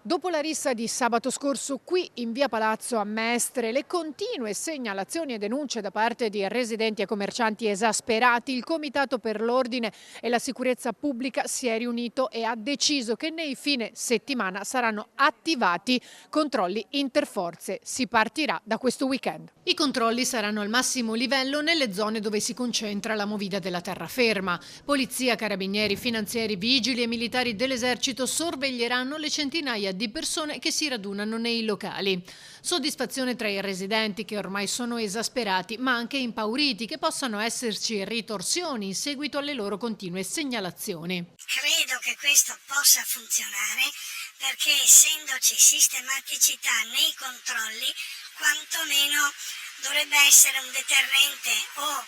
Dopo la rissa di sabato scorso qui in via Palazzo a Mestre, le continue segnalazioni e denunce da parte di residenti e commercianti esasperati, il Comitato per l'Ordine e la Sicurezza Pubblica si è riunito e ha deciso che nei fine settimana saranno attivati controlli interforze. Si partirà da questo weekend. I controlli saranno al massimo livello nelle zone dove si concentra la movida della terraferma. Polizia, carabinieri, finanzieri, vigili e militari dell'esercito sorveglieranno le centinaia di persone che si radunano nei locali. Soddisfazione tra i residenti che ormai sono esasperati ma anche impauriti che possano esserci ritorsioni in seguito alle loro continue segnalazioni. Credo che questo possa funzionare perché essendoci sistematicità nei controlli, quantomeno dovrebbe essere un deterrente o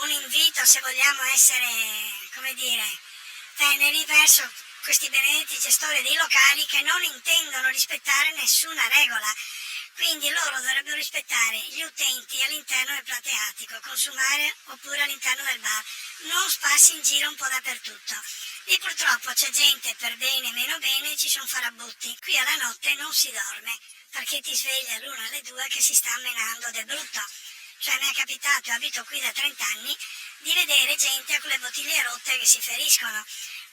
un invito, se vogliamo essere, come dire, teneri verso questi benedetti gestori dei locali che non intendono rispettare nessuna regola. Quindi loro dovrebbero rispettare gli utenti all'interno del plateatico, consumare oppure all'interno del bar, non sparsi in giro un po' dappertutto. Lì purtroppo c'è gente per bene e meno bene, ci sono farabutti. Qui alla notte non si dorme, perché ti svegli all'una alle due che si sta menando del brutto. Cioè mi è capitato, io abito qui da 30 anni, di vedere gente con le bottiglie rotte che si feriscono.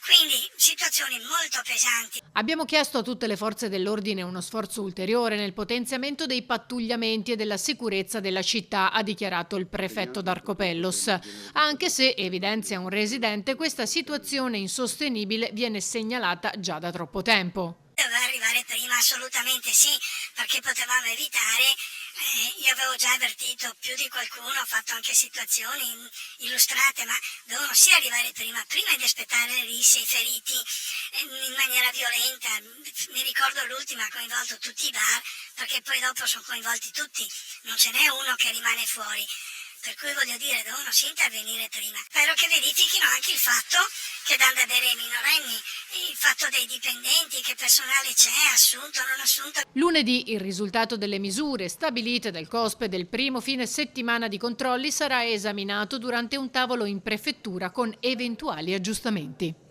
Quindi situazioni molto pesanti. Abbiamo chiesto a tutte le forze dell'ordine uno sforzo ulteriore nel potenziamento dei pattugliamenti e della sicurezza della città, ha dichiarato il prefetto Darcopellos. Anche se, evidenzia un residente, questa situazione insostenibile viene segnalata già da troppo tempo. Doveva arrivare prima, assolutamente sì, perché potevamo evitare, io avevo già avvertito più di qualcuno, ho fatto anche situazioni illustrate, ma dovevano sì arrivare prima di aspettare le risse, i feriti in maniera violenta. Mi ricordo l'ultima ha coinvolto tutti i bar, perché poi dopo sono coinvolti tutti, non ce n'è uno che rimane fuori. Per cui voglio dire, devono sì intervenire prima. Spero che verifichino anche il fatto che danno da bere ai minorenni, il fatto dei dipendenti, che personale c'è, assunto o non assunto. Lunedì il risultato delle misure stabilite dal COSP del primo fine settimana di controlli sarà esaminato durante un tavolo in prefettura con eventuali aggiustamenti.